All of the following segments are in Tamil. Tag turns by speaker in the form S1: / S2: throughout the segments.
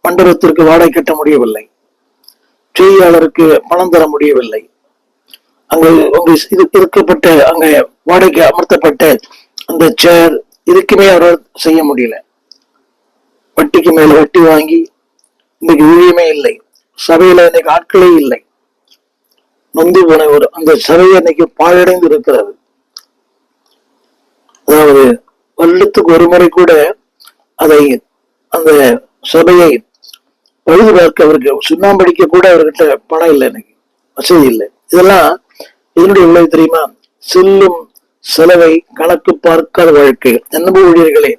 S1: மண்டபத்திற்கு வாடகை கட்ட முடியவில்லை, செய்தியாளருக்கு பணம் தர முடியவில்லை, அங்கு இருக்கப்பட்ட அங்க வாடகைக்கு அமர்த்தப்பட்ட அந்த சேர் இதுக்குமே அவரால் செய்ய முடியல. வட்டிக்கு மேல வட்டி வாங்கி இன்னைக்கு ஊழியமே இல்லை, சபையில இன்னைக்கு ஆட்களே இல்லை, நொந்து போன ஒரு அந்த சபையை இன்னைக்கு பாழடைந்து இருக்கிறது. அதாவது வருடத்துக்கு ஒரு முறை கூட அதை அந்த சபையை பழுது பார்க்க அவருக்கு சுண்ணாம்படிக்க கூட அவர்கிட்ட பணம் இல்லை, இன்னைக்கு வசதி இல்லை. இதெல்லாம் இதனுடைய விளைவு தெரியுமா? செல்லும் செலவை கணக்கு பார்க்காத வாழ்க்கை. அன்பு ஊழியர்களே,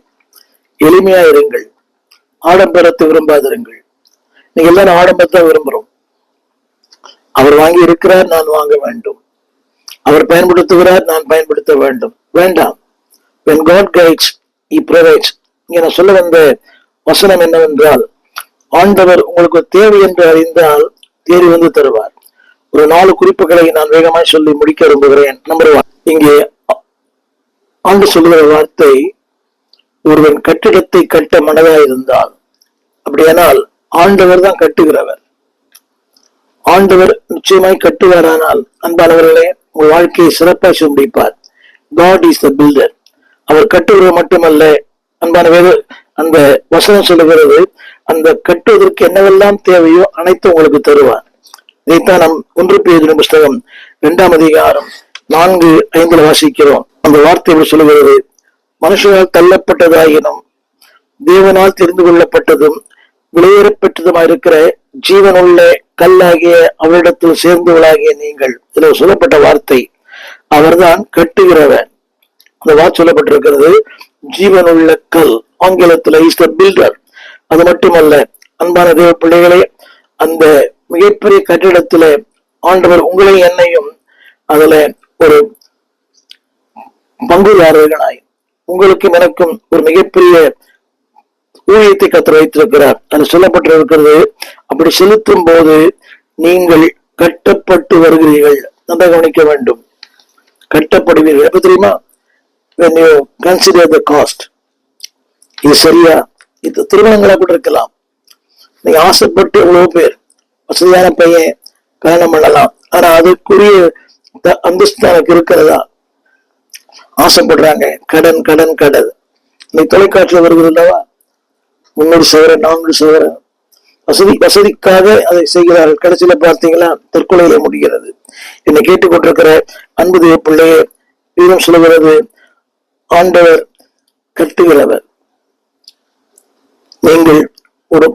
S1: எளிமையா இருங்கள், ஆடம்பரத்தை விரும்பாதிருங்கள். நீங்க எல்லாரும் ஆடம்பரத்தை விரும்புறோம். அவர் வாங்கி இருக்கிறார், நான் வாங்க வேண்டும். அவர் பயன்படுத்துகிறார், நான் பயன்படுத்த வேண்டும். வேண்டாம். When God guides, He provides. இங்க நான் சொல்ல வந்த வசனம் என்னவென்றால், ஆண்டவர் உங்களுக்கு தேவை என்று அறிந்தால் தேடி வந்து தருவார். ஒரு 4 குறிப்புகளை நான் வேகமாய் சொல்லி முடிக்க விரும்புகிறேன். நம்பர் 1, இங்கே ஆண்டு சொல்லுகிற வார்த்தை, ஒருவன் கட்டிடத்தை கட்ட மனதா இருந்தால், அப்படியானால் ஆண்டவர் தான் கட்டுகிறவர். ஆண்டவர் நிச்சயமாய் கட்டுவாரானால் அன்பானவர்களே, உங்கள் வாழ்க்கையை சிறப்பாக முடிப்பார். God is the builder. அவர் கட்டுவது மட்டுமல்ல, அன்பான அந்த வசனம் சொல்லுகிறது, அந்த கட்டுவதற்கு என்னவெல்லாம் தேவையோ அனைத்தும் உங்களுக்கு தருவார். இதைத்தான் நம் 1 பேதுரு புஸ்தகம் 2ஆம் அதிகாரம் 4-5 வாசிக்கிறோம். அந்த வார்த்தை சொல்லுகிறது, மனுஷனால் தள்ளப்பட்டதாயினும் தேவனால் தெரிந்து கொள்ளப்பட்டதும் விலையேறப்பட்டதுமாயிருக்கிற ஜீவனுள்ள கல்லாகிய அவரிடத்தில் சேர்ந்தவளாகிய நீங்கள். இதுல சொல்லப்பட்ட வார்த்தை, அவர்தான் கட்டுகிறவர். அந்த வார்த்தை சொல்லப்பட்டிருக்கிறது, ஜீவனுள்ள கல். ஆங்கிலத்தில் இஸ் த பில்டர். அது மட்டுமல்ல, அன்பான தேவ பிள்ளைகளே, அந்த மிகப்பெரிய கட்டிடத்துல ஆண்டவர் உங்களையும் என்னையும் அதுல ஒரு பங்குதாரர்களாய் உங்களுக்கும் எனக்கும் ஒரு மிகப்பெரிய ஊழியத்தை கத்தர் வைத்திருக்கிறார். அது சொல்லப்பட்டிருக்கிறது, அப்படி செலுத்தும் போது நீங்கள் கட்டப்பட்டு வருகிறீர்கள். நல்லா கவனிக்க வேண்டும், கட்டப்படுவீர்கள். எப்ப தெரியுமா? When you consider the cost. இது சரியா? இது திருமணங்களா கூட இருக்கலாம். நீங்க ஆசைப்பட்டு எவ்வளவு பேர் வசதியான பையன் கல்யாணம் பண்ணலாம், ஆனா அதுக்குரிய அந்தஸ்து எனக்கு இருக்கிறதா? ஆசைப்படுறாங்க, கடன் கடன் கடன். இன்னைக்கு தொலைக்காட்சியில் வருகிறது அல்லவா, 300 சவரன் 400 சவரன் வசதிக்காக அதை செய்கிறார்கள். கடைசியில பார்த்தீங்களா, தற்கொலையில முடிகிறது. என்னை கேட்டுக்கொண்டிருக்கிற அன்பு தேவ பிள்ளையே, வீரம் சொல்லுகிறது, ஆண்டவர் கட்டுகிறவர். நீங்கள் ஒரு